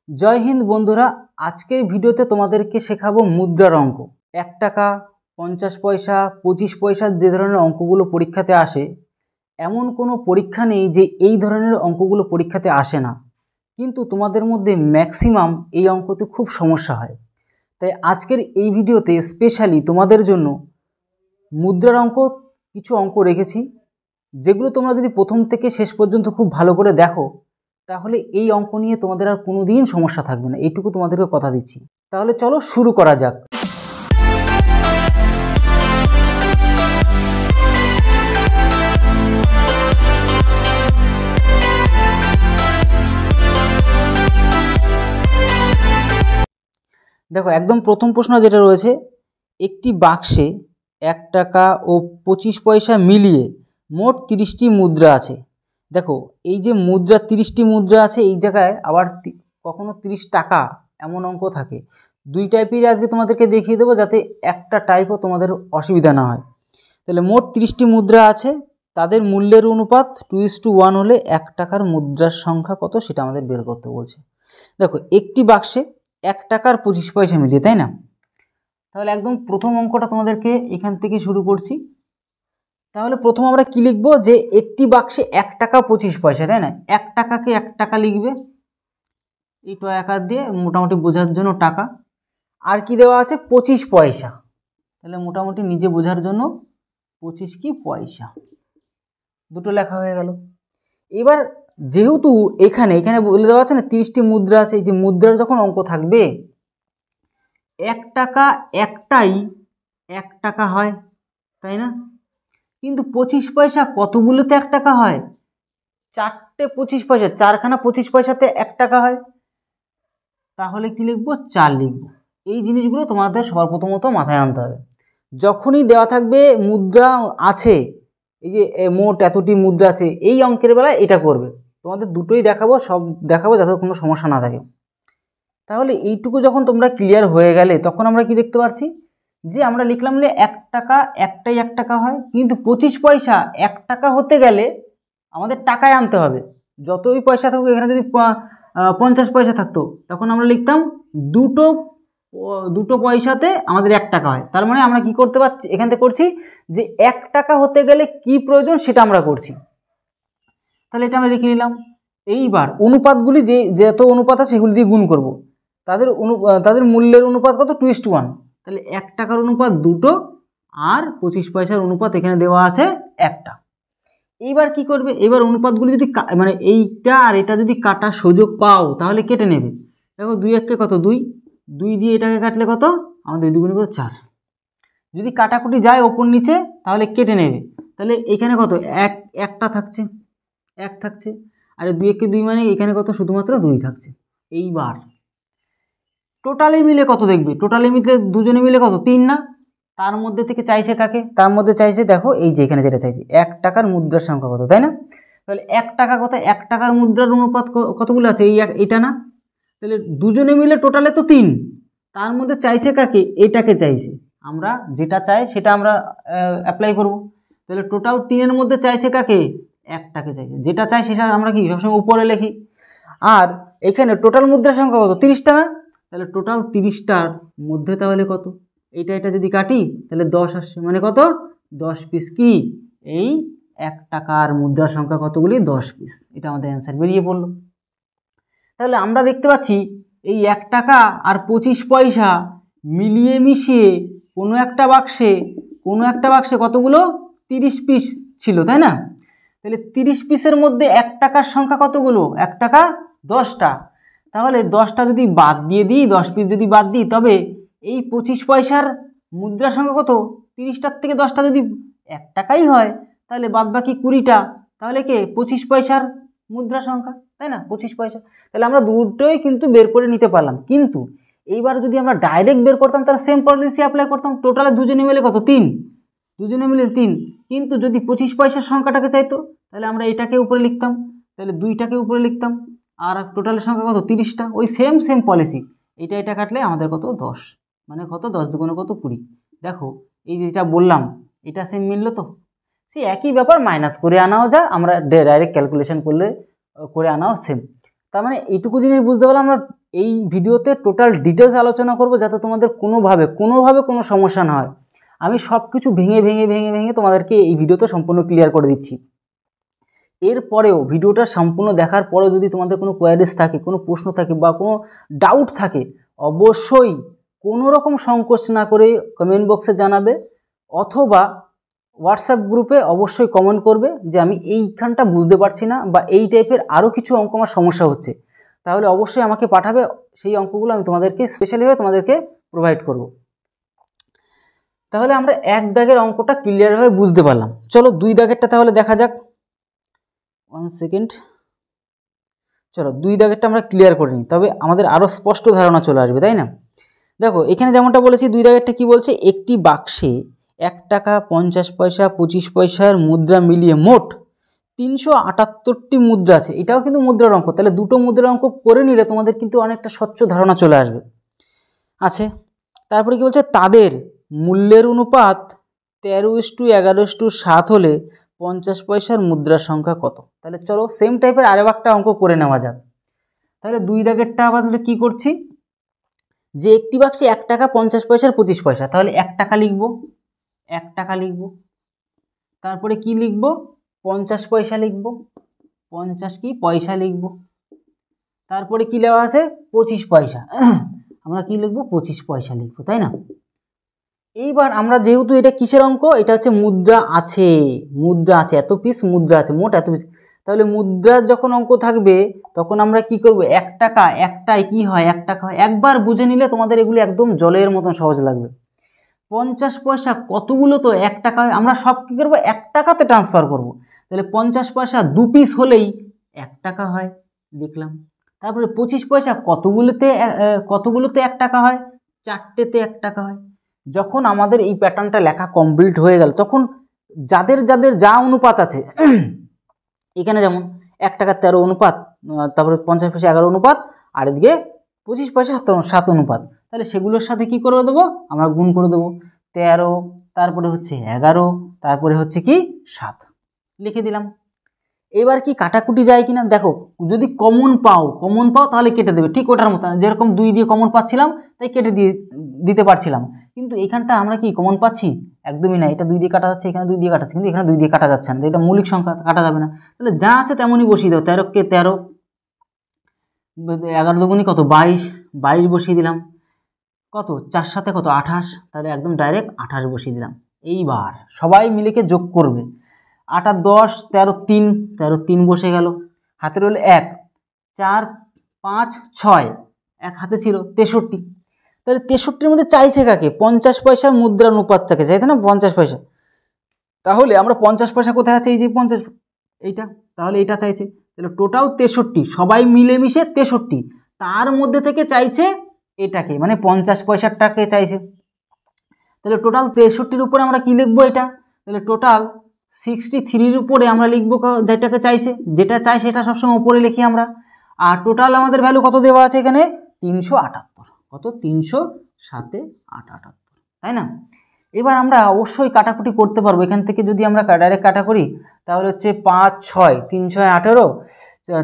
जय हिंद बंधुरा आज के भिडियोते तुम्हादेरके शेखाबो मुद्रार अंक 1 टाका 50 पैसा 25 पैसा जे धरनेर अंकगुलो परीक्षाते आसे एमन कोनो परीक्षा नेই जे এই ধরনের अंकगुलो परीक्षाते आसे ना किन्तु तुम्हादेर मध्य मैक्सिमाम এই अंकते खूब समस्या হয়। তাই আজকের এই ভিডিওতে স্পেশালি তোমাদের জন্য মুদ্রার অঙ্ক কিছু অঙ্ক রেখেছি যেগুলো তোমরা যদি প্রথম থেকে শেষ পর্যন্ত খুব ভালো করে দেখো তাহলে এই অঙ্ক নিয়ে তোমাদের আর কোনোদিন সমস্যা থাকবে না, এইটুকু তোমাদেরকে কথা দিচ্ছি। তাহলে চলো শুরু করা যাক। দেখো একদম প্রথম প্রশ্ন যেটা রয়েছে, একটি বাক্সে 1 টাকা ও 25 পয়সা মিলিয়ে মোট 30টি মুদ্রা আছে। देखो ये मुद्रा 30टी मुद्रा आछे এই জায়গায় আবার কখনো 30 টাকা এমন অঙ্ক থাকে। দুই টাইপের আজকে তোমাদেরকে দেখিয়ে দেব যাতে একটা টাইপও তোমাদের অসুবিধা না হয়। তাহলে মোট 30টি মুদ্রা আছে, তাদের মূল্যের অনুপাত 2:1 হলে 1 টাকার মুদ্রার সংখ্যা কত সেটা আমাদের বের করতে বলছে। দেখো একটি বাক্সে 1 টাকার 25 পয়সা মিলিয়ে, তাই না? তাহলে একদম প্রথম অঙ্কটা তোমাদেরকে এখান থেকে শুরু করছি। তাহলে প্রথম আমরা কি লিখব যে একটি বাক্সে 1 টাকা 25 পয়সা, তাই না? 1 টাকাকে 1 টাকা লিখবে এই ট আকার দিয়ে মোটামুটি বোঝার জন্য টাকা, আর কি দেওয়া আছে 25 পয়সা, তাহলে মোটামুটি নিজে বোঝার জন্য 25 কি পয়সা, দুটো লেখা হয়ে গেল। এবার যেহেতু এখানে বলে দেওয়া আছে না 30টি মুদ্রা আছে, এই যে মুদ্রার যখন অঙ্ক থাকবে 1 টাকা একটাই 1 টাকা হয়, তাই না? কিন্তু 25 পয়সা কতগুলোতে 1 টাকা হয়? 4টে 25 পয়সা, 4খানা 25 পয়সাতে 1 টাকা হয়। তাহলে কি লিখবো? 4 লিখবো। এই জিনিসগুলো তোমাদের সবার প্রথমত মাথায় আনতে হবে। যখনই দেওয়া থাকবে মুদ্রা আছে, এই যে মোট এতটি মুদ্রা আছে, এই অঙ্কের বেলায় এটা করবে। তোমাদের দুটোই দেখাবো, সব দেখাবো যাতে কোনো সমস্যা না থাকে। তাহলে এইটুকু যখন তোমরা ক্লিয়ার হয়ে গেলে তখন আমরা কি দেখতে পাচ্ছি যে আমরা লিখলাম 1 টাকা একটাই 1 টাকা হয়, কিন্তু 25 পয়সা 1 টাকা হতে গেলে আমাদের টাকায় আনতে হবে। যতই পয়সা থাকুক, এখানে যদি 50 পয়সা থাকতো তখন আমরা লিখতাম দুটো পয়সাতে আমাদের 1 টাকা হয়। তার মানে আমরা কি করতে পারছি, এখান থেকে করছি যে 1 টাকা হতে গেলে কি প্রয়োজন সেটা আমরা করছি। তাহলে এটা আমরা লিখে নিলাম। এইবার অনুপাতগুলি যে যত অনুপাত আছে সেগুলি দিয়ে গুণ করব। তাদের মূল্যের অনুপাত কত? 2:1। তাহলে 1 টাকার অনুপাত 2 আর 25 পয়সার অনুপাত এখানে দেওয়া আছে 1টা। এইবার কি করবে, এবার অনুপাতগুলি যদি মানে এইটা আর এটা যদি কাটার সুযোগ পাও তাহলে কেটে নেবে। দেখো 2 1 কত? 2 2 দিয়ে এটাকে কাটলে কত? আমাদের 2 গুণে কত? 4। যদি কাটাকুটি যায় ওপর নিচে তাহলে কেটে নেবে। তাহলে এখানে কত? 1টা থাকছে, 1 থাকছে, আর 2 1 2 মানে এখানে কত? শুধুমাত্র 2 থাকছে। এইবার টোটালে মিলে কত দেখবে? টোটালে মিলে দুজনে মিলে কত? 3 না? তার মধ্যে থেকে চাইছে কাকে? তার মধ্যে চাইছে দেখো এই যে এখানে যেটা চাইছে 1 টাকার মুদ্রার সংখ্যা কত, তাই না? তাহলে 1 টাকা কত? 1 টাকার মুদ্রার অনুপাত কতগুলো আছে? এইটা না? তাহলে দুজনে মিলে টোটালে তো 3, তার মধ্যে চাইছে কাকে? এটাকে চাইছে। আমরা যেটা চাই সেটা আমরা অ্যাপ্লাই করব। তাহলে টোটাল 3-এর মধ্যে চাইছে কাকে? 1টাকে চাইছে। যেটা চাই সেটা আমরা কি সবসময় উপরে লিখি। আর এখানে টোটাল মুদ্রার সংখ্যা কত? 30টা না? তাহলে টোটাল 30টার মধ্যে তাহলে কত? এটা যদি কাটি তাহলে 10 আসছে, মানে কত? 10 পিস কি এই 1 টাকার মুদ্রার সংখ্যা কতগুলি? 10 পিস। এটা আমাদের অ্যান্সার বেরিয়ে পড়লো। তাহলে আমরা দেখতে পাচ্ছি এই 1 টাকা আর 25 পয়সা মিলিয়ে মিশিয়ে কোনো একটা বাক্সে কতগুলো? 30 পিস ছিল, তাই না? তাহলে 30 পিসের মধ্যে 1 টাকার সংখ্যা কতগুলো? 1 টাকা 10টা। তাহলে 10টা যদি বাদ দিয়ে দিই, 10 পিস যদি বাদ দিই, তবে এই 25 পয়সার মুদ্রার সংখ্যা কত? 30টার থেকে 10টা যদি 1 টাকাই হয় তাহলে বাদ বাকি 20টা, তাহলে কে? 25 পয়সার মুদ্রা সংখ্যা, তাই না? 25 পয়সা। তাহলে আমরা দুটোই কিন্তু বের করে নিতে পারলাম। কিন্তু এইবার যদি আমরা ডাইরেক্ট বের করতাম তাহলে সেম পলিসি অ্যাপ্লাই করতাম। টোটালে দুজনে মিলে কত? 3, দুজনে মিলে 3। কিন্তু যদি 25 পয়সার সংখ্যাটাকে চাইতো তাহলে আমরা এটাকে উপরে লিখতাম, তাহলে 2টাকে উপরে লিখতাম, আর টোটালের সংখ্যা কত? 30টা। ওই সেম পলিসি, এটা কাটলে আমাদের কত? 10, মানে কত? 10 দুগুণে কত? 20। দেখো এই যেটা বললাম এটা সেম মিললো তো? সেই একই ব্যাপার মাইনাস করে আনাও যায়, আমরা ডাইরেক্ট ক্যালকুলেশন করে আনাও সেম। তার মানে এইটুকু জিনিস বুঝতে পারলাম আমরা এই ভিডিওতে টোটাল ডিটেলস আলোচনা করব, যাতে তোমাদের কোনোভাবে কোনো সমস্যা না হয়। আমি সব কিছু ভেঙে তোমাদেরকে এই ভিডিওতে সম্পূর্ণ ক্লিয়ার করে দিচ্ছি। এরপরেও ভিডিওটা সম্পূর্ণ দেখার পরেও যদি তোমাদের কোনো কোয়ারিজ থাকে, কোনো প্রশ্ন থাকে বা কোনো ডাউট থাকে, অবশ্যই কোনো রকম সংকোচ না করে কমেন্ট বক্সে জানাবে, অথবা হোয়াটসঅ্যাপ গ্রুপে অবশ্যই কমেন্ট করবে যে আমি এইখানটা বুঝতে পারছি না বা এই টাইপের আরও কিছু অঙ্ক আমার সমস্যা হচ্ছে, তাহলে অবশ্যই আমাকে পাঠাবে। সেই অঙ্কগুলো আমি তোমাদেরকে স্পেশালিভাবে তোমাদেরকে প্রোভাইড করব। তাহলে আমরা 1 দাগের অঙ্কটা ক্লিয়ারভাবে বুঝতে পারলাম। চলো 2 দাগেরটা তাহলে দেখা যাক। 1 সেকেন্ড। চলো 2 দাগেরটা আমরা ক্লিয়ার করে নিই, তবে আমাদের আরও স্পষ্ট ধারণা চলে আসবে, তাই না? দেখো এখানে যেমনটা বলেছি 2 দাগেরটা কি বলছে, একটি বাক্সে 1 টাকা 50 পয়সা 25 পয়সার মুদ্রা মিলিয়ে মোট 378টি মুদ্রা আছে। এটাও কিন্তু মুদ্রার অঙ্ক, তাহলে দুটো মুদ্রার অঙ্ক করে নিলে তোমাদের কিন্তু অনেকটা স্বচ্ছ ধারণা চলে আসবে। আছে তারপরে কি বলছে, তাদের মূল্যের অনুপাত 13:11:7 হলে 50 পয়সার মুদ্রার সংখ্যা কত? তাহলে চলো সেম টাইপের আরও একটা অঙ্ক করে নেওয়া যাক। তাহলে 2 দাগেরটা আবার কি করছি, যে একটি বাক্সে 1 টাকা 50 পয়সার 25 পয়সা, তাহলে 1 টাকা লিখব, 1 টাকা লিখব। তারপরে কি লিখব, 50 পয়সা লিখব, 50 কি পয়সা লিখব। তারপরে কি লেখা আছে, 25 পয়সা, আমরা কি লিখব, 25 পয়সা লিখব, তাই না? এইবার আমরা যেহেতু এটা কিসের অঙ্ক, এটা হচ্ছে মুদ্রা আছে, মুদ্রা আছে, এত পিস মুদ্রা আছে, মোট এত পিস। তাহলে মুদ্রার যখন অঙ্ক থাকবে তখন আমরা কি করব, 1 টাকা একটাই কি হয়, 1 টাকা হয়। একবার বুঝে নিলে তোমাদের এগুলি একদম জলের মতন সহজ লাগবে। 50 পয়সা কতগুলো, তো 1 টাকা হয়, আমরা সব কী করবো, 1 টাকাতে ট্রান্সফার করব। তাহলে 50 পয়সা 2 পিস হলেই 1 টাকা হয়, লিখলাম। তারপরে 25 পয়সা কতগুলোতে 1 টাকা হয়, 4টেতে 1 টাকা হয়। যখন আমাদের এই প্যাটার্নটা লেখা কমপ্লিট হয়ে গেল, তখন যাদের যাদের যা অনুপাত আছে, এখানে যেমন 1 টাকা 13 অনুপাত, তারপরে 50 পয়সা 11 অনুপাত, আর এদিকে 25 পয়সা 7 অনুপাত, তাহলে সেগুলোর সাথে কি করে দেবো, আমরা গুণ করে দেবো। 13, তারপরে হচ্ছে 11, তারপরে হচ্ছে কি 7, লিখে দিলাম। এবার কি কাটাকুটি যায় কিনা দেখো, যদি কমন পাও তাহলে কেটে দেবে, ঠিক ওটার মতো, যেরকম 2 দিয়ে কমন পাচ্ছিলাম তাই কেটে দিতে পারছিলাম। কিন্তু এখানটা আমরা কি কমন পাচ্ছি, একদমই না। এটা 2 দিয়ে কাটা যাচ্ছে, এখানে 2 দিয়ে কাটাচ্ছে, কিন্তু এখানে 2 দিয়ে কাটা যাচ্ছে না, এটা মৌলিক সংখ্যা, কাটা যাবে না। তাহলে যা আছে তেমনই বসিয়ে দাও। 13 কে 13, 11 দুগুণি কত, 22 বসিয়ে দিলাম। কত 4 সাথে কত 28, তাহলে একদম ডাইরেক্ট 28 বসিয়ে দিলাম। এইবার সবাই মিলেকে যোগ করবে, 8 আর 10, 13 3 বসে গেল। হাতের হলো 1 4 5 6, এক হাতে ছিল 63। তাহলে 63-র মধ্যে চাইছে কাকে, 50 পয়সার মুদ্রার অনুপাতটাকে চাইতে না, 50 পয়সা। তাহলে আমরা 50 পয়সা কোথায় আছে, এই যে 50, এইটা, তাহলে এটা চাইছে। তাহলে টোটাল 63, সবাই মিলেমিশে 63, তার মধ্যে থেকে চাইছে এটাকে, মানে 50 পয়সাটাকে চাইছে। তাহলে টোটাল 63-র উপরে আমরা কি লিখবো, এটা, তাহলে টোটাল 63-র উপরে আমরা লিখবো যেটাকে চাইছে, যেটা চাই সেটা সবসময় উপরে লিখি আমরা। আর টোটাল আমাদের ভ্যালু কত দেওয়া আছে এখানে, 378, কত 307-8, তাই না? এবার আমরা অবশ্যই কাটাকুটি করতে পারবো। এখান থেকে যদি আমরা ডাইরেক্ট কাটা করি, তাহলে হচ্ছে 5 6 3 6 18,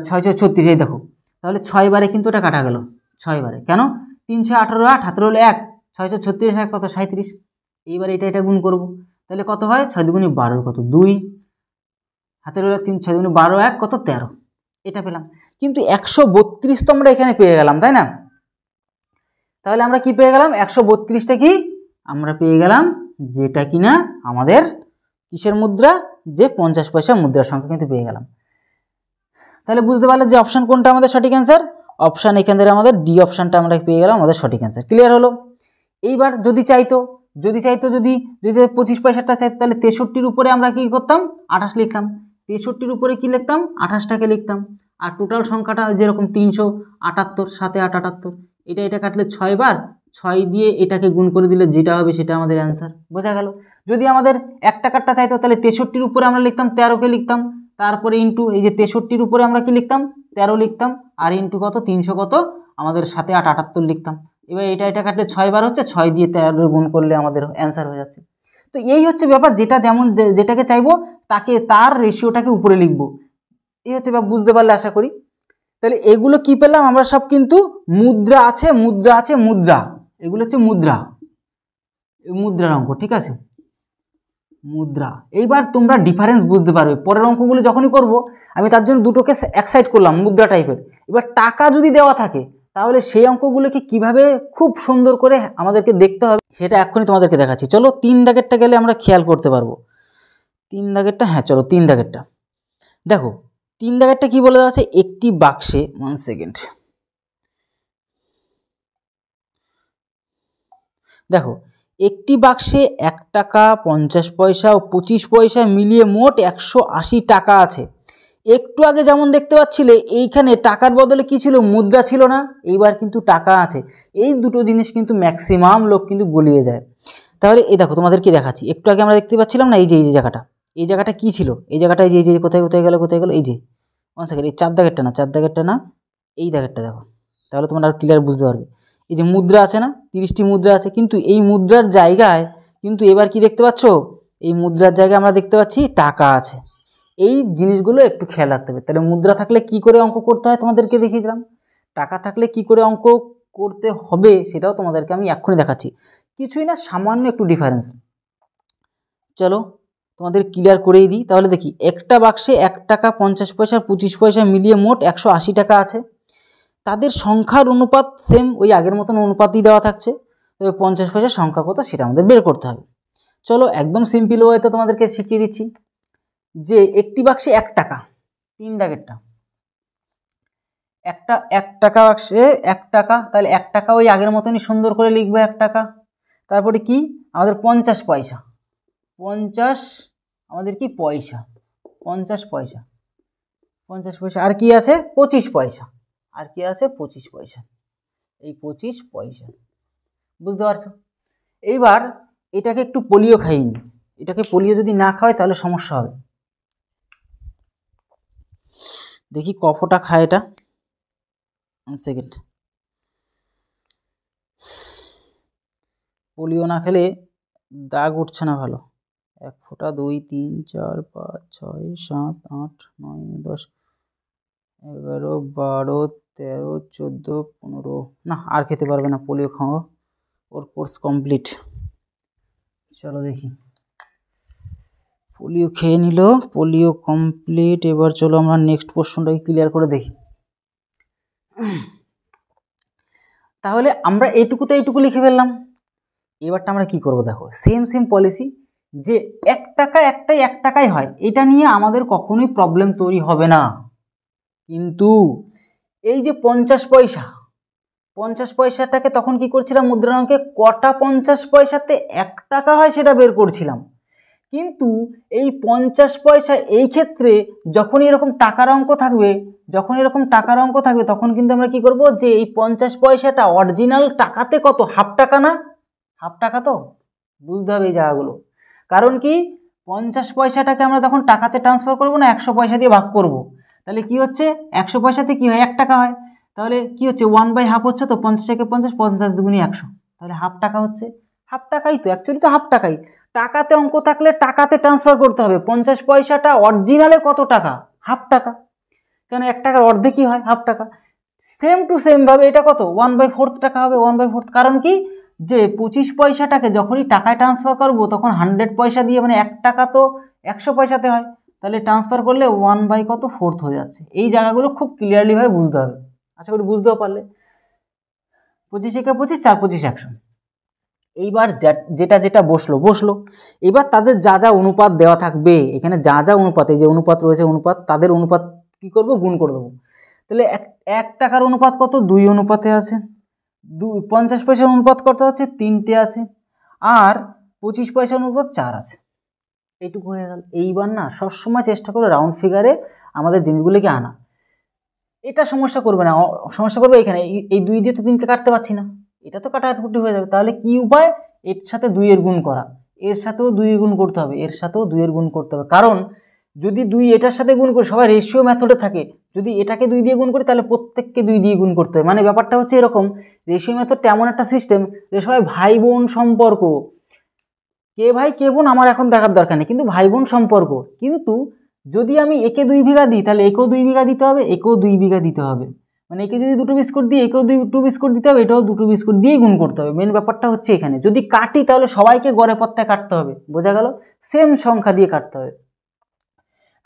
6 6 36, এই দেখো, তাহলে 6 বারে কিন্তু এটা কাটা গেল, 6 বারে। কেন, 3 6 18 8, হাতের হলো 1, 6 6 36, 1 কত 37। এইবার এটা গুণ করব, তাহলে কত হয়, 6 দুগুণে 12 কত 2, হাতের হলো 3 6 দুগুণে 12, 1 কত 13, এটা পেলাম। কিন্তু 132 তো আমরা এখানে পেয়ে গেলাম, তাই না? তাহলে আমরা কি পেয়ে গেলাম, 132টা কি আমরা পেয়ে গেলাম, যেটা কিনা আমাদের কিসের মুদ্রা, যে 50 পয়সা মুদ্রার সংখ্যা কিন্তু পেয়ে গেলাম। তাহলে বুঝতে পারলে যে অপশান কোনটা আমাদের সঠিক অ্যান্সার, অপশান এখান থেকে আমাদের ডি অপশানটা আমরা পেয়ে গেলাম আমাদের সঠিক অ্যান্সার। ক্লিয়ার হলো? এইবার যদি 25 পয়সাটা চাইতো, তাহলে 63-র উপরে আমরা কি করতাম, 28 লিখতাম। 63-র উপরে কি লিখতাম, 28টাকে লিখতাম। আর টোটাল সংখ্যাটা যেরকম 378, 7 8 78, এটা কাটলে 6 বার, 6 দিয়ে এটাকে গুণ করে দিলে যেটা হবে সেটা আমাদের অ্যান্সার। বোঝা গেল? যদি আমাদের 1 টাকারটা চাইতো, তাহলে 63-র উপরে আমরা লিখতাম 13কে লিখতাম, তারপরে ইন্টু এই যে 63-র উপরে আমরা কি লিখতাম, 13 লিখতাম, আর ইন্টু কত 300 কত আমাদের 7 8 78 লিখতাম। এবার এটা কাটলে 6 বার হচ্ছে, 6 দিয়ে 13 গুণ করলে আমাদের অ্যান্সার হয়ে যাচ্ছে। তো এই হচ্ছে ব্যাপার, যেটাকে চাইবো তার রেশিওটাকে উপরে লিখবো। এই হচ্ছে ব্যাপার, বুঝতে পারলে আশা করি। তাহলে এগুলো কি পেলাম আমরা সব, কিন্তু মুদ্রা আছে, মুদ্রা আছে, মুদ্রা, এগুলো হচ্ছে মুদ্রা, মুদ্রার অঙ্ক, ঠিক আছে, মুদ্রা। এইবার তোমরা ডিফারেন্স বুঝতে পারবে পরের অঙ্কগুলো যখনই করব। আমি তার জন্য দুটোকে এক সাইড করলাম মুদ্রা টাইপের। এবার টাকা যদি দেওয়া থাকে তাহলে সেই অঙ্কগুলোকে কিভাবে খুব সুন্দর করে আমাদেরকে দেখতে হবে সেটা এক্ষুনি তোমাদেরকে দেখাচ্ছি। চলো 3 দাগেরটা গেলে আমরা খেয়াল করতে পারবো। 3 দাগেরটা, হ্যাঁ চলো 3 দাগেরটা দেখো। 3 দাগেরটা কি বলে দেওয়া আছে, একটি বাক্সে, 1 সেকেন্ড, দেখো একটি বাক্সে 1 টাকা 50 পয়সা ও 25 পয়সা মিলিয়ে মোট 180 টাকা আছে। একটু আগে যেমন দেখতে পাচ্ছিলে এইখানে টাকার বদলে কি ছিল, মুদ্রা ছিল না, এইবার কিন্তু টাকা আছে। এই দুটো জিনিস কিন্তু ম্যাক্সিমাম লোক কিন্তু গলিয়ে যায়। তাহলে এই দেখো তোমাদেরকে দেখাচ্ছি, একটু আগে আমরা দেখতে পাচ্ছিলাম না, এই যে জায়গাটা, এই জায়গাটা কি ছিল, এই জায়গাটা এই যে কোথায় কোথায় গেল, এই যে 1 সেকেন্ড, এই 4 দাগেরটা না, 4 দাগেরটা না, এই দাগেরটা দেখো, তাহলে তোমরা আর ক্লিয়ার বুঝতে পারবে। এই যে মুদ্রা আছে না, 30টি মুদ্রা আছে, কিন্তু এই মুদ্রার জায়গায় কিন্তু এবার কি দেখতে পাচ্ছ, এই মুদ্রার জায়গায় আমরা দেখতে পাচ্ছি টাকা আছে। এই জিনিসগুলো একটু খেয়াল রাখতে হবে। তাহলে মুদ্রা থাকলে কি করে অঙ্ক করতে হয় তোমাদেরকে দেখিয়ে দিলাম, টাকা থাকলে কি করে অঙ্ক করতে হবে সেটাও তোমাদেরকে আমি এক্ষুনি দেখাচ্ছি। কিছুই না, সামান্য একটু ডিফারেন্স। চলো তোমাদের ক্লিয়ার করেই দিই। তাহলে দেখি, একটা বাক্সে 1 টাকা 50 পয়সা 25 পয়সা মিলিয়ে মোট 180 টাকা আছে। তাদের সংখ্যার অনুপাত সেম, ওই আগের মতন অনুপাতই দেওয়া থাকছে। তবে 50 পয়সার সংখ্যা কত সেটা আমাদের বের করতে হবে। চলো একদম সিম্পল ওয়েতে তোমাদেরকে শিখিয়ে দিচ্ছি যে একটি বাক্সে 1 টাকা, 3 দাগেরটা, 1 টাকা বাক্সে 1 টাকা, তাহলে 1 টাকা ওই আগের মতনই সুন্দর করে লিখবো 1 টাকা। তারপরে কি আমাদের 50 পয়সা, 50 আমাদের কি পয়সা, 50 পয়সা, 50 পয়সা, আর কি আছে 25 পয়সা, আর কি আছে 25 পয়সা, এই 25 পয়সা, বুঝতে পারছো। এইবার এটাকে একটু পোলিও খাইয়ে নি, এটাকে পোলিও যদি না খাওয়ায় তাহলে সমস্যা হবে। দেখি কফটা খায় এটা, 1 সেকেন্ড। পোলিও না খেলে দাগ উঠছে না ভালো। 1 ফোঁটা 2 3 4 5 6 7 8 9 10 11 12 13 14 15, না আর খেতে পারবে না, পোলিও খাওয়া ওর কোর্স কমপ্লিট। চলো দেখি, পোলিও খেয়ে নিল, পোলিও কমপ্লিট। এবার চলো আমরা নেক্সট কোশ্চেনটাকে ক্লিয়ার করে দেখি। তাহলে আমরা এইটুকুতে এইটুকু লিখে ফেললাম। এবারটা আমরা কি করব দেখো, সেম পলিসি, যে 1 টাকা একটাই 1 টাকাই হয়, এটা নিয়ে আমাদের কখনোই প্রবলেম তৈরি হবে না। কিন্তু এই যে 50 পয়সা, 50 পয়সাটাকে তখন কি করছিলাম, মুদ্রাঙ্কে কটা 50 পয়সাতে 1 টাকা হয় সেটা বের করছিলাম। কিন্তু এই 50 পয়সা এই ক্ষেত্রে যখনই এরকম টাকার অঙ্ক থাকবে, তখন কিন্তু আমরা কি করব, যে এই 50 পয়সাটা অরিজিনাল টাকাতে কত, হাফ টাকা না, হাফ টাকা তো বুঝতে হবে এই জায়গাগুলো। কারণ কি 50 পয়সাটাকে আমরা তখন টাকাতে ট্রান্সফার করব না, 100 পয়সা দিয়ে ভাগ করব। তাহলে কি হচ্ছে, 100 পয়সাতে কি হয় 1 টাকা হয়, তাহলে কি হচ্ছে 1/2 হচ্ছে, তো 50 থেকে 50, 50 দুগুণে 100, তাহলে হাফ টাকা হচ্ছে। হাফ টাকাই তো, অ্যাকচুয়ালি তো হাফ টাকাই। টাকাতে অঙ্ক থাকলে টাকাতে ট্রান্সফার করতে হবে। 50 পয়সাটা অরিজিনালে কত টাকা, হাফ টাকা, কেন 1 টাকার অর্ধেকই হয় হাফ টাকা। সেম টু সেম ভাবে এটা কত 1/4 টাকা হবে, 1/4। কারণ কি, যে 25 পয়সাটাকে যখনই টাকায় ট্রান্সফার করবো তখন 100 পয়সা দিয়ে, মানে 1 টাকা তো 100 পয়সাতে হয়, তাহলে ট্রান্সফার করলে 1/4 হয়ে যাচ্ছে। এই জায়গাগুলো খুব ক্লিয়ারলি ভাবে বুঝতে হবে, আশা করি বুঝতেও পারলে। 25 একে 25, 4 25 100। এইবার যেটা বসলো। এবার তাদের যা যা অনুপাত দেওয়া থাকবে, এখানে যা যা অনুপাত, এই যে অনুপাত রয়েছে অনুপাত, তাদের অনুপাত কি করব, গুণ করে দেবো। তাহলে 1 টাকার অনুপাত কত, 2 অনুপাতে আছে। 50 পয়সার অনুপাত কত আছে, 3টে আছে। আর 25 পয়সার অনুপাত 4 আছে। এইটুকু হয়ে গেল। এইবার না সবসময় চেষ্টা করো রাউন্ড ফিগারে আমাদের জিনিসগুলিকে আনা। এটা সমস্যা করবে না, সমস্যা করবে এখানে এই 2 দিয়ে তো 3কে কাটতে পারছি না, এটা তো কাটাকুটি হয়ে যাবে। তাহলে কি উপায়, এর সাথে 2 এর গুণ করা, এর সাথেও 2 এর গুণ করতে হবে, এর সাথেও 2 এর গুণ করতে হবে। কারণ যদি 2 এটার সাথে গুণ করি, সবাই রেশিও মেথডে থাকে, যদি এটাকে 2 দিয়ে গুণ করি তাহলে প্রত্যেককে 2 দিয়ে গুণ করতে হবে। মানে ব্যাপারটা হচ্ছে এরকম, রেশিও মেথডটা এমন একটা সিস্টেম যে সবাই ভাই বোন সম্পর্ক, কে ভাই কে বোন আমার এখন দেখার দরকার নেই, কিন্তু ভাই বোন সম্পর্ক। কিন্তু যদি আমি একে 2 বিঘা দিই তাহলে একেও 2 বিঘা দিতে হবে, একেও 2 বিঘা দিতে হবে। মানে একে যদি 2টো বিস্কুট দিই একেও 2 বিস্কুট দিতে হবে, এটাও 2টো বিস্কুট দিয়েই গুণ করতে হবে। মেন ব্যাপারটা হচ্ছে এখানে যদি কাটি তাহলে সবাইকে গড়ে পত্তায় কাটতে হবে, বোঝা গেল? সেম সংখ্যা দিয়ে কাটতে হবে।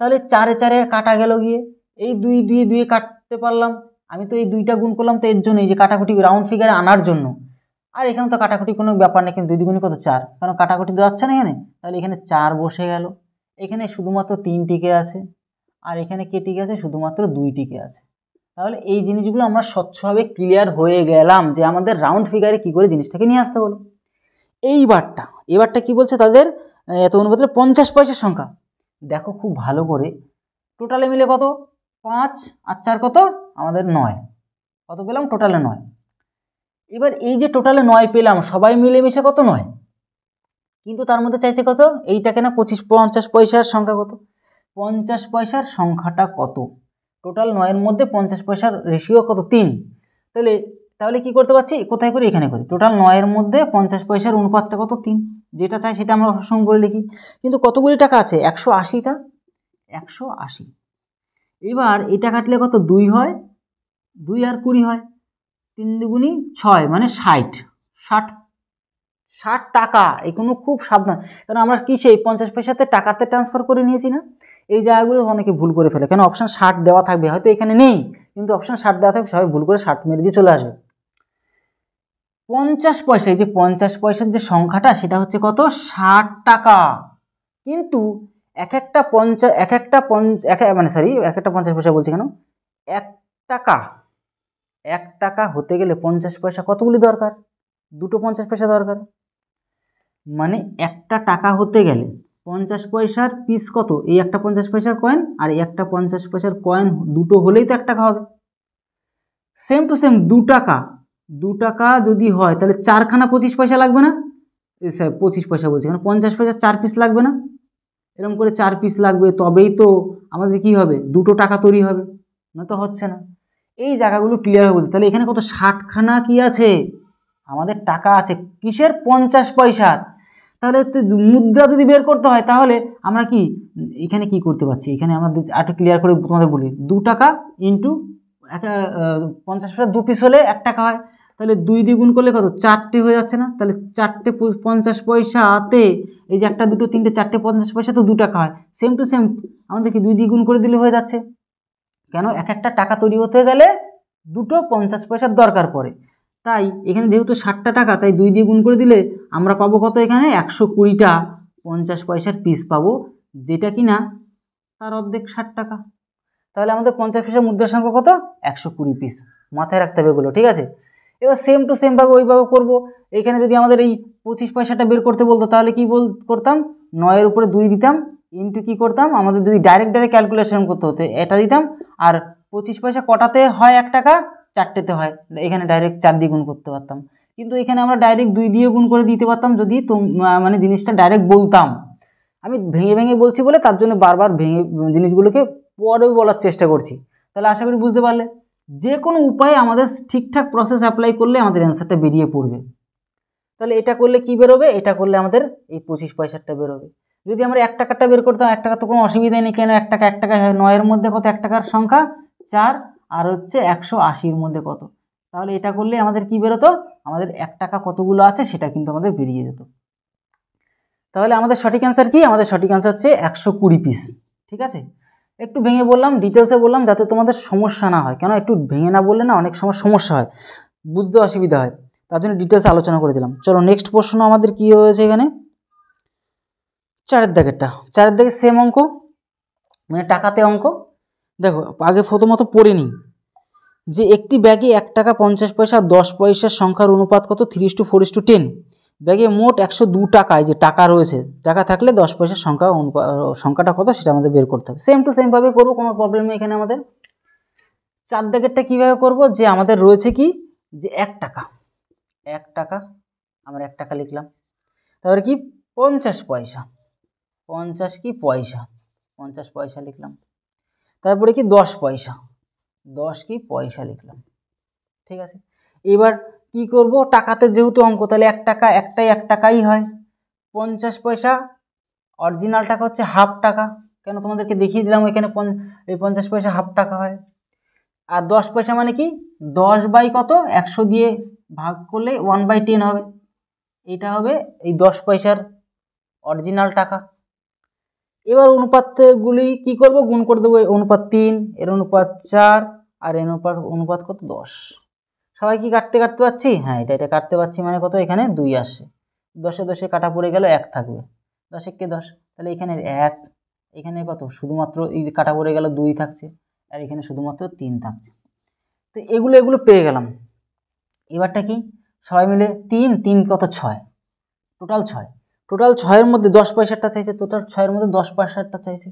তাহলে 4 4 কাটা গেল গিয়ে, এই 2 2 2 কাটতে পারলাম। আমি তো এই 2টা গুণ করলাম তো এর জন্যই যে কাটাকুটি রাউন্ড ফিগারে আনার জন্য। আর এখানে তো কাটাকুটি কোনো ব্যাপার নেই, কিন্তু 2 2 কত 4, কারণ কাটাকুটি তো যাচ্ছে না এখানে। তাহলে এখানে 4 বসে গেল, এখানে শুধুমাত্র 3 টিকে আছে, আর এখানে কে টিকে আছে? শুধুমাত্র 2 টিকে আছে। তাহলে এই জিনিসগুলো আমরা স্বচ্ছভাবে ক্লিয়ার হয়ে গেলাম যে আমাদের রাউন্ড ফিগারে কী করে জিনিসটাকে নিয়ে আসতে হলো। এবারটা কি বলছে তাদের এত অনুপাতে 50 পয়সার সংখ্যা। দেখো খুব ভালো করে, টোটালে মিলে কত? 5 আর 4 কত? আমাদের 9। কত পেলাম? টোটালে 9। এবার এই যে টোটালে 9 পেলাম, সবাই মিলেমিশে কত? 9। কিন্তু তার মধ্যে চাইছে কত? এইটাকে না 50 পয়সার সংখ্যা কত? 50 পয়সার সংখ্যাটা কত? টোটাল 9-এর মধ্যে 50 পয়সার রেশিও কত? 3। তাহলে কি করতে পারছি? কোথায় করি? এখানে করি। টোটাল 9-এর মধ্যে 50 পয়সার অনুপাতটা কত? 3। যেটা চাই সেটা আমরা সবসময় করে লিখি। কিন্তু কতগুলি টাকা আছে? 180টা। 180। এবার এটা কাটলে কত? 2 হয়, 2 আর 20 হয়, 3 দুগুণি 6 মানে 60 টাকা। এগুলো খুব সাবধান, কারণ আমরা কি সেই 50 পয়সাতে টাকাতে ট্রান্সফার করে নিয়েছি না। এই জায়গাগুলো অনেকে ভুল করে ফেলে, কেন অপশান 60 দেওয়া থাকবে, হয়তো এখানে নেই কিন্তু অপশান 60 দেওয়া থাকবে, সবাই ভুল করে 60 মেরে দিয়ে চলে আসে। 50 পয়সা, এই যে 50 পয়সার যে সংখ্যাটা সেটা হচ্ছে কত? 60 টাকা। কিন্তু এক একটা 50 পয়সা বলছি কেন, 1 টাকা 1 টাকা হতে গেলে 50 পয়সা কতগুলি দরকার? 2টো 50 পয়সা দরকার। মানে একটা টাকা হতে গেলে 50 পয়সার পিস কত? এই একটা 50 পয়সার কয়েন আর এই একটা 50 পয়সার কয়েন, দুটো হলেই তো 1 টাকা হবে। সেম টু সেম 2 টাকা যদি হয় তাহলে 4খানা 25 পয়সা লাগবে না? 25 পয়সা বলছি কারণ 50 পয়সা 4 পিস লাগবে না? এরকম করে 4 পিস লাগবে, তবেই তো আমাদের কি হবে? 2টো টাকা তৈরি হবে, না তো হচ্ছে না। এই জায়গাগুলো ক্লিয়ার হয়ে বুঝতে। তাহলে এখানে কত? 60খানা কি আছে? আমাদের টাকা আছে। কিসের? 50 পয়সার। তাহলে মুদ্রা যদি বের করতে হয় তাহলে আমরা কি এখানে কি করতে পারছি? এখানে আমাদের একটু ক্লিয়ার করে তোমাদের বলি, 2 টাকা ইন্টু 50 পয়সা 2 পিস হলে 1 টাকা হয়। তাহলে 2 দিয়ে গুণ করলে কত? 4টে হয়ে যাচ্ছে না? তাহলে 4টে 50 পয়সাতে এই যে 1 2 3 4টে 50 পয়সা তো 2 টাকা হয়। সেম টু সেম আমাদের কি 2 দিয়ে গুণ করে দিলে হয়ে যাচ্ছে। কেন? এক একটা টাকা তৈরি হতে গেলে 2টো 50 পয়সার দরকার পড়ে। তাই এখানে যেহেতু 60টা টাকা, তাই 2 দিয়ে গুণ করে দিলে আমরা পাবো কত? এখানে 120টা 50 পয়সার পিস পাবো, যেটা কিনা তার অর্ধেক 60 টাকা। তাহলে আমাদের 50 পয়সার মুদ্রার সংখ্যা কত? 120 পিস। মাথায় রাখতে হবে এগুলো, ঠিক আছে? এবার সেম টু সেম ভাবে ওইভাবে করবো। এখানে যদি আমাদের এই 25 পয়সাটা বের করতে বলতো তাহলে কি করতাম? 9-এর উপরে 2 দিতাম, ইন্টু কি করতাম? আমাদের যদি ডাইরেক্ট ক্যালকুলেশন করতে হতো এটা দিতাম। আর 25 পয়সা কটাতে হয় 1 টাকা? 4টেতে হয়। এখানে ডাইরেক্ট 4 দিয়ে গুণ করতে পারতাম, কিন্তু এখানে আমরা ডাইরেক্ট 2 দিয়ে গুণ করে দিতে পারতাম যদি মানে জিনিসটা ডাইরেক্ট বলতাম। আমি ভেঙে ভেঙে বলছি বলে তার জন্য বারবার ভেঙে জিনিসগুলোকে পরে বলার চেষ্টা করছি। তাহলে আশা করি বুঝতে পারলে, যে কোনো উপায়ে আমাদের ঠিকঠাক প্রসেস অ্যাপ্লাই করলে আমাদের অ্যান্সারটা বেরিয়ে পড়বে। তাহলে এটা করলে কি বেরোবে? এটা করলে আমাদের এই 25 পয়সাটা বেরোবে। যদি আমরা 1 টাকাটা বের করতাম, 1 টাকা তো কোনো অসুবিধাই নেই, কেন 1 টাকা হয়। 9-এর মধ্যে কত? 1 টাকার সংখ্যা 4, আর হচ্ছে 180-র মধ্যে কত? তাহলে এটা করলে আমাদের কি বেরোতো? আমাদের 1 টাকা কতগুলো আছে সেটা কিন্তু আমাদের বেরিয়ে যেত। তাহলে আমাদের সঠিক অ্যান্সার কি? আমাদের সঠিক অ্যান্সার হচ্ছে 120 পিস। ঠিক আছে? একটু ভেঙে বললাম, ডিটেলসে বললাম যাতে তোমাদের সমস্যা না হয়, কেন একটু ভেঙে না বললে না অনেক সময় সমস্যা হয়, বুঝতে অসুবিধা হয়, তার জন্য ডিটেলসে আলোচনা করে দিলাম। চলো নেক্সট প্রশ্ন আমাদের কি হয়েছে এখানে, 4-এর দাগেরটা। 4-এর দাগে সেম অঙ্ক, মানে টাকাতে অঙ্ক। দেখো আগে প্রথমত পড়ে নিই যে একটি ব্যাগে 1 টাকা 50 পয়সা 10 পয়সার সংখ্যার অনুপাত কত? 3:4:10। ব্যাগে মোট 102 টাকায় যে টাকা রয়েছে, টাকা থাকলে 10 পয়সার সংখ্যাটা কত সেটা আমাদের বের করতে হবে। সেম টু সেম ভাবে করবো, কোনো প্রবলেম নেই এখানে আমাদের। 4 দাগেরটা কীভাবে করব? যে আমাদের রয়েছে কি, যে 1 টাকা আমরা 1 টাকা লিখলাম, তারপরে কি 50 পয়সা, 50 কি পয়সা, 50 পয়সা লিখলাম, তারপরে কি 10 পয়সা, 10 কি পয়সা লিখলাম। ঠিক আছে, এবার কি করব? টাকাতে যেহেতু অঙ্ক, তাহলে 1 টাকা একটাই 1 টাকাই হয়। 50 পয়সা অরিজিনাল টাকা হচ্ছে হাফ টাকা, কেন তোমাদেরকে দেখিয়ে দিলাম এখানে এই 50 পয়সা হাফ টাকা হয়। আর 10 পয়সা মানে কি 10 বাই কত 100 দিয়ে ভাগ করলে 1/10 হবে, এটা হবে এই 10 পয়সার অরিজিনাল টাকা। এবার অনুপাতগুলি কি করব, গুণ করে দেবো। অনুপাত 3, এর অনুপাত 4, আর এর অনুপাত কত 10। সবাই কি কাটতে পারছি? হ্যাঁ, এটা কাটতে পারছি, মানে কত এখানে 2 আসে, 10-এ 10-এ কাটা পড়ে গেল 1 থাকবে, 10-এ 10, তাহলে এখানে 1, এখানে কত শুধুমাত্র এই কাটা পড়ে গেল 2 থাকছে, আর এখানে শুধুমাত্র 3 থাকছে। তো এগুলো পেয়ে গেলাম। এবারটা কি সবাই মিলে 3 কত 6, টোটাল 6-এর মধ্যে 10 পয়সাটা চাইছে, টোটাল 6-এর মধ্যে 10 পয়সাটা চাইছে।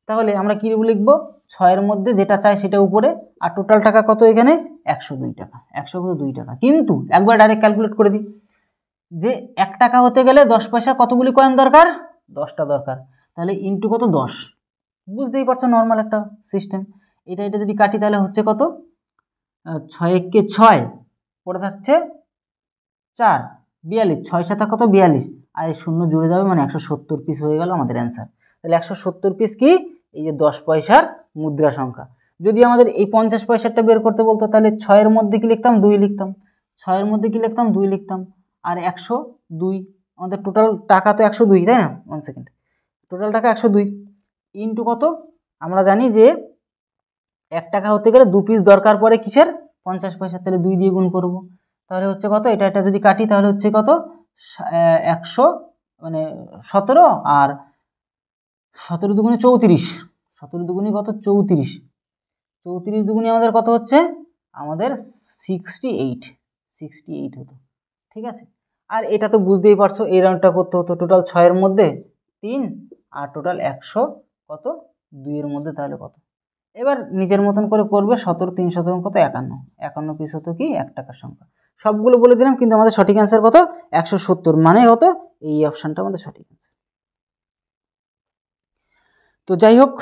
তাহলে আমরা কি লিখবো, 6-এর মধ্যে যেটা চাই সেটা উপরে, আর টোটাল টাকা কত এখানে 102 টাকা, 102 টাকা। কিন্তু একবার ডাইরেক্ট ক্যালকুলেট করে দিই যে 1 টাকা হতে গেলে 10 পয়সা কতগুলি কয়েন দরকার, 10টা দরকার, তাহলে ইন্টু কত 10, বুঝতেই পারছো নর্মাল একটা সিস্টেম। এটা যদি কাটি তাহলে হচ্ছে কত 6 6, পড়ে থাকছে 4, 42, 6 7 কত 42, আর এই শূন্য জুড়ে যাবে, মানে 170 পিস হয়ে গেল আমাদের অ্যান্সার। তাহলে 170 পিস কি এই যে 10 পয়সার মুদ্রা সংখ্যা। যদি আমাদের এই 50 পয়সাটা বের করতে বলতো তাহলে 6-এর মধ্যে কি লিখতাম 2 লিখতাম, 6-এর মধ্যে কি লিখতাম 2 লিখতাম, আর 102, আমাদের টোটাল টাকা তো 102, তাই না? 1 সেকেন্ড, টোটাল টাকা 102 ইন্টু কত, আমরা জানি যে 1 টাকা হতে গেলে 2 পিস দরকার পড়ে কিসের 50 পয়সা, তাহলে 2 দিয়ে গুণ করব, তাহলে হচ্ছে কত, এটা যদি কাটি তাহলে হচ্ছে কত 100, মানে 17, আর 17 দুগুণে 34, 17 দুগুণে কত 34, 34 দুগুণে আমাদের কত হচ্ছে, আমাদের 68 হতো, ঠিক আছে। আর এটা তো বুঝতেই পারছো এই রাউন্ডটা করতে হতো, টোটাল 6-এর মধ্যে 3, আর টোটাল 100 কত 2-এর মধ্যে, তাহলে কত। এবার নিজের মতন করে করবে, 17 3 17 কত 51 পিস হতো কি 1 টাকার সংখ্যা। সবগুলো বলে দিলাম, কিন্তু আমাদের সঠিক অ্যান্সার কত 170, মানে হতো এই অপশানটা আমাদের সঠিক অ্যান্সার। তো যাই হোক,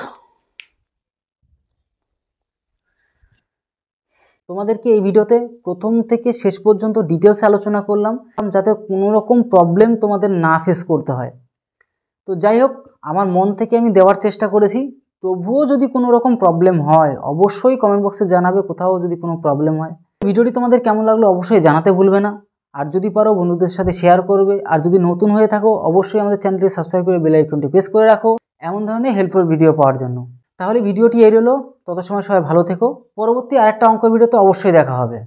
তোমাদেরকে এই ভিডিওতে প্রথম থেকে শেষ পর্যন্ত ডিটেলস আলোচনা করলাম, যাতে কোনো রকম প্রবলেম তোমাদের না ফেস করতে হয়। তো যাই হোক, আমার মন থেকে আমি দেওয়ার চেষ্টা করেছি। তবুও যদি কোনো রকম প্রবলেম হয় অবশ্যই কমেন্ট বক্সে জানাবে, কোথাও যদি কোনো প্রবলেম হয়। ভিডিওটি তোমাদের কেমন লাগলো অবশ্যই জানাতে ভুলবে না, আর যদি পারো বন্ধুদের সাথে শেয়ার করবে। আর যদি নতুন হয়ে থাকো অবশ্যই আমাদের চ্যানেলটি সাবস্ক্রাইব করে বেল আইকনটি প্রেস করে রাখো এমন ধরনের হেল্পফুল ভিডিও পাওয়ার জন্য। তাহলে ভিডিওটি এই রইলো, তত সময় সবাই ভালো থেকো। পরবর্তী আরেকটা অঙ্ক ভিডিওতে অবশ্যই দেখা হবে।